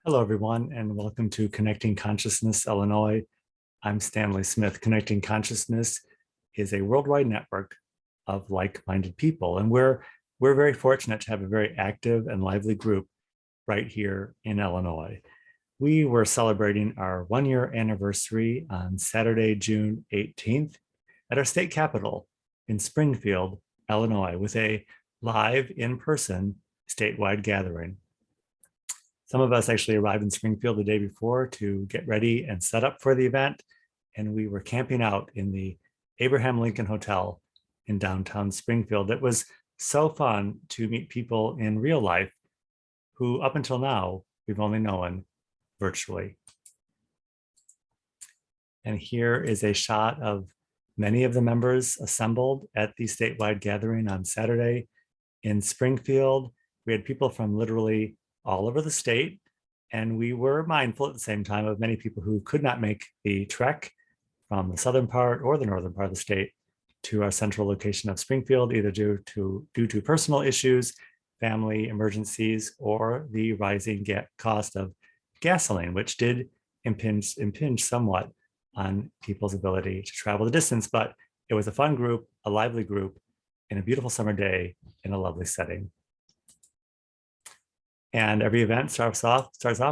Hello, everyone, and welcome to Connecting Consciousness, Illinois. I'm Stanley Smith. Connecting Consciousness is a worldwide network of like-minded people, and we're very fortunate to have a very active and lively group right here in Illinois. We were celebrating our one-year anniversary on Saturday, June 18th at our state capitol in Springfield, Illinois, with a live in-person statewide gathering. Some of us actually arrived in Springfield the day before to get ready and set up for the event. And we were camping out in the Abraham Lincoln Hotel in downtown Springfield. It was so fun to meet people in real life who up until now, we've only known virtually. And here is a shot of many of the members assembled at the statewide gathering on Saturday in Springfield. We had people from literally all over the state, and we were mindful at the same time of many people who could not make the trek from the southern part or the northern part of the state to our central location of Springfield, either due to personal issues, family emergencies, or the rising cost of gasoline, which did impinge somewhat on people's ability to travel the distance. But it was a fun group, a lively group, in a beautiful summer day in a lovely setting. And every event starts off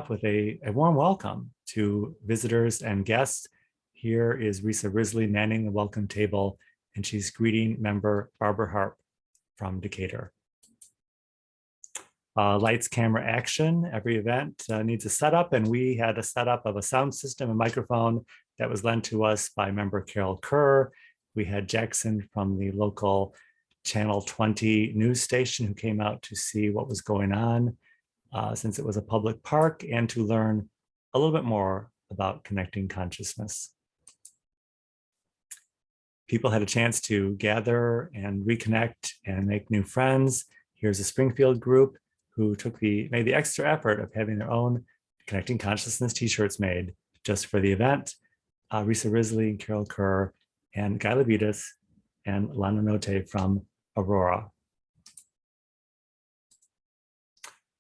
with a warm welcome to visitors and guests. Here is Risa Risley manning the welcome table, and she's greeting member Barbara Harp from Decatur. Lights, camera, action. Every event needs a setup, and we had a setup of a sound system and microphone that was lent to us by member Carol Kerr. We had Jackson from the local Channel 20 news station who came out to see what was going on. Since it was a public park, and to learn a little bit more about connecting consciousness. People had a chance to gather and reconnect and make new friends. Here's a Springfield group who made the extra effort of having their own Connecting Consciousness t-shirts made just for the event. Risa Risley and Carol Kerr and Guy Levitas and Lana Note from Aurora.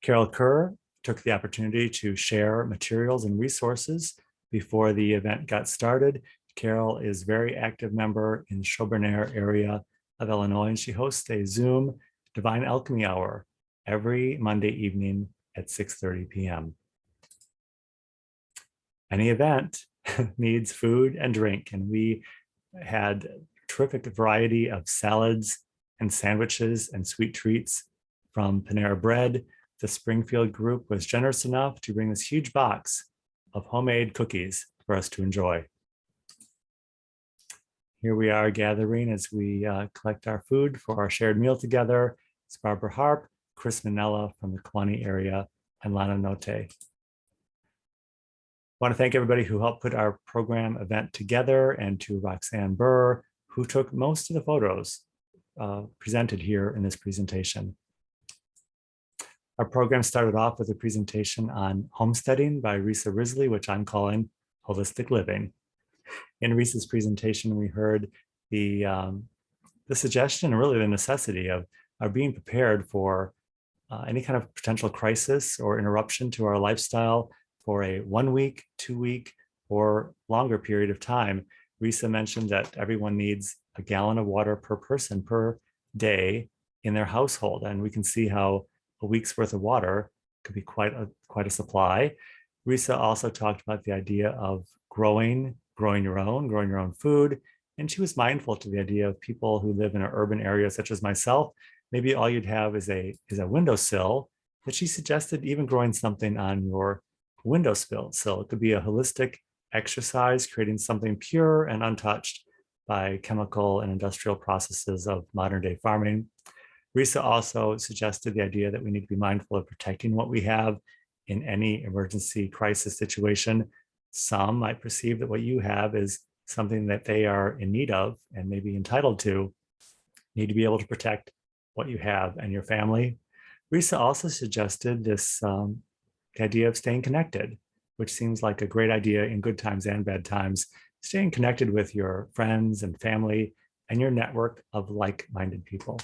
Carol Kerr took the opportunity to share materials and resources before the event got started. Carol is a very active member in the Chaubernaire area of Illinois, and she hosts a Zoom Divine Alchemy Hour every Monday evening at 6:30 p.m. Any event needs food and drink, and we had a terrific variety of salads and sandwiches and sweet treats from Panera Bread. The Springfield group was generous enough to bring this huge box of homemade cookies for us to enjoy. Here we are gathering as we collect our food for our shared meal together. It's Barbara Harp, Chris Manella from the Kewanee area, and Lana Note. I want to thank everybody who helped put our program event together, and to Roxanne Burr, who took most of the photos presented here in this presentation. Our program started off with a presentation on homesteading by Risa Risley, which I'm calling holistic living. In Risa's presentation, we heard the suggestion, and really the necessity of being prepared for any kind of potential crisis or interruption to our lifestyle for a 1 week, 2 week, or longer period of time. Risa mentioned that everyone needs a gallon of water per person per day in their household, and we can see how a week's worth of water could be quite a supply. Risa also talked about the idea of growing your own food. And she was mindful to the idea of people who live in an urban area such as myself. Maybe all you'd have is a windowsill, but she suggested even growing something on your windowsill. So it could be a holistic exercise, creating something pure and untouched by chemical and industrial processes of modern day farming. Risa also suggested the idea that we need to be mindful of protecting what we have in any emergency crisis situation. Some might perceive that what you have is something that they are in need of and maybe entitled to. You need to be able to protect what you have and your family. Risa also suggested this the idea of staying connected, which seems like a great idea in good times and bad times. Staying connected with your friends and family and your network of like-minded people.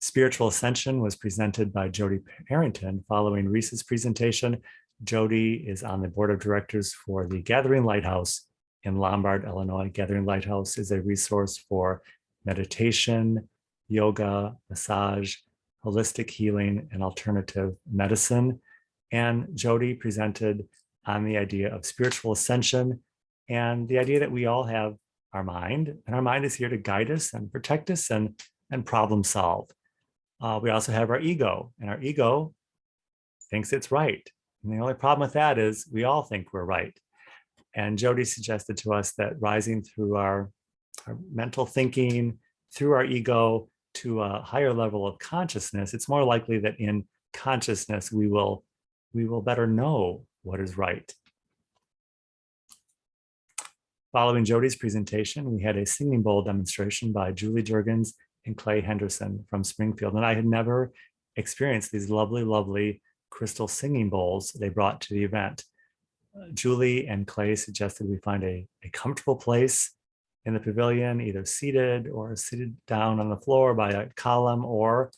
Spiritual Ascension was presented by Jody Harrington following Reese's presentation. Jody is on the board of directors for the Gathering Lighthouse in Lombard, Illinois. Gathering Lighthouse is a resource for meditation, yoga, massage, holistic healing, and alternative medicine. And Jody presented on the idea of spiritual ascension and the idea that we all have our mind, and our mind is here to guide us and protect us and problem solve. We also have our ego, and our ego thinks it's right. And the only problem with that is we all think we're right. And Jody suggested to us that rising through our mental thinking, through our ego to a higher level of consciousness, it's more likely that in consciousness we will better know what is right. Following Jody's presentation, we had a singing bowl demonstration by Julie Jurgens and Clay Henderson from Springfield. And I had never experienced these lovely, lovely crystal singing bowls they brought to the event. Julie and Clay suggested we find a comfortable place in the pavilion, either seated or seated down on the floor by a column or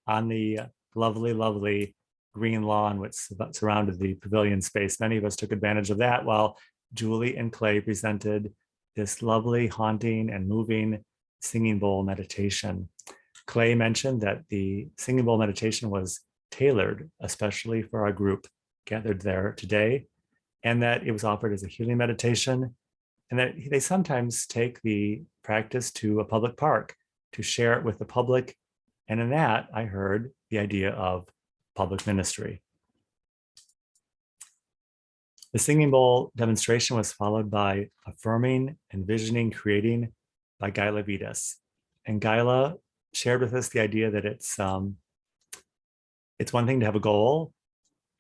on the lovely, lovely green lawn which surrounded the pavilion space. Many of us took advantage of that while Julie and Clay presented this lovely, haunting, and moving singing bowl meditation. Clay mentioned that the singing bowl meditation was tailored especially for our group gathered there today, and that it was offered as a healing meditation, and that they sometimes take the practice to a public park to share it with the public. And in that, I heard the idea of public ministry. The singing bowl demonstration was followed by Affirming, Envisioning, Creating by Gaila Vitas. And Gaila shared with us the idea that it's one thing to have a goal.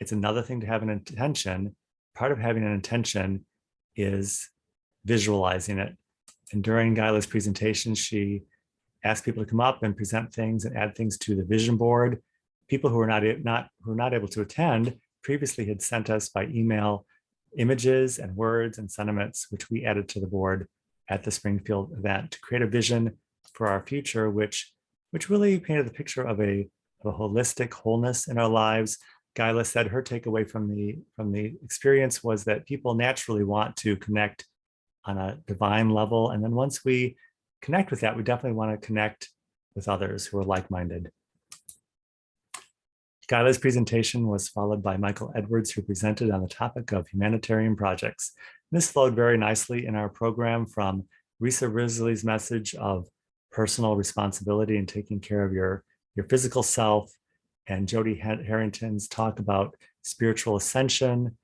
It's another thing to have an intention. Part of having an intention is visualizing it. And during Gaila's presentation, she asked people to come up and present things and add things to the vision board. People who were not able to attend previously had sent us by email images and words and sentiments, which we added to the board at the Springfield event to create a vision for our future, which really painted the picture of a holistic wholeness in our lives. Gaila said her takeaway from the experience was that people naturally want to connect on a divine level. And then once we connect with that, we definitely want to connect with others who are like-minded. Gaila's presentation was followed by Michael Edwards, who presented on the topic of humanitarian projects. This flowed very nicely in our program from Risa Risley's message of personal responsibility and taking care of your physical self, and Jody Harrington's talk about spiritual ascension,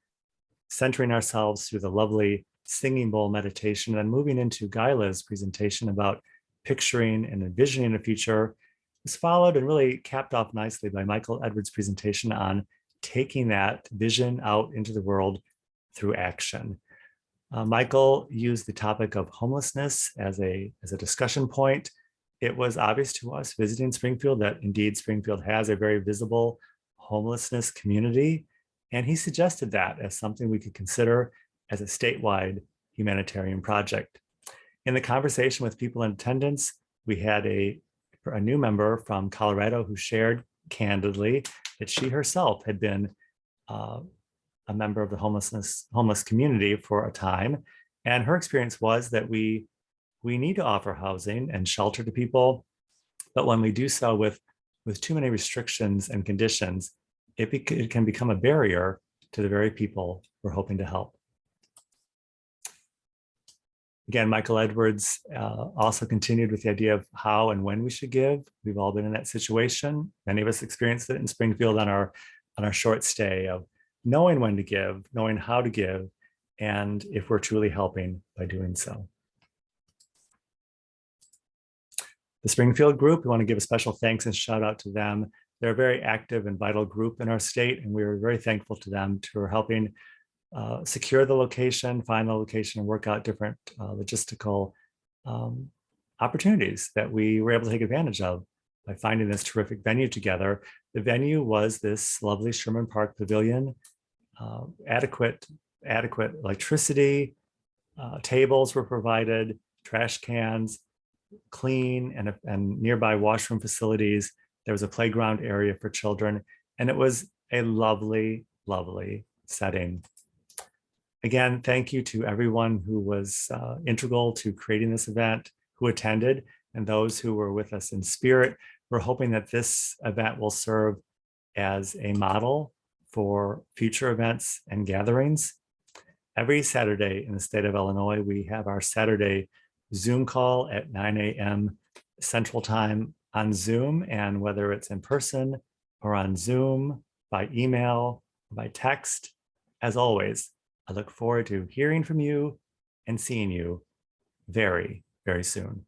centering ourselves through the lovely singing bowl meditation, and then moving into Gaila's presentation about picturing and envisioning a future. Was followed and really capped off nicely by Michael Edwards' presentation on taking that vision out into the world through action. Michael used the topic of homelessness as a discussion point. It was obvious to us visiting Springfield that indeed Springfield has a very visible homelessness community, and he suggested that as something we could consider as a statewide humanitarian project. In the conversation with people in attendance, we had a new member from Colorado who shared candidly that she herself had been a member of the homeless community for a time. And her experience was that we need to offer housing and shelter to people, but when we do so with too many restrictions and conditions, it can become a barrier to the very people we're hoping to help. Again, Michael Edwards also continued with the idea of how and when we should give. We've all been in that situation. Many of us experienced it in Springfield on our short stay of knowing when to give, knowing how to give, and if we're truly helping by doing so. The Springfield group, we want to give a special thanks and shout out to them. They're a very active and vital group in our state, and we are very thankful to them for helping secure the location, find the location, and work out different logistical opportunities that we were able to take advantage of by finding this terrific venue together. The venue was this lovely Sherman Park Pavilion, adequate electricity, tables were provided, trash cans, clean and nearby washroom facilities. There was a playground area for children, and it was a lovely, lovely setting. Again, thank you to everyone who was integral to creating this event, who attended, and those who were with us in spirit. We're hoping that this event will serve as a model for future events and gatherings. Every Saturday in the state of Illinois, we have our Saturday Zoom call at 9 a.m. Central Time on Zoom, and whether it's in person or on Zoom, by email, by text, as always, I look forward to hearing from you and seeing you very, very soon.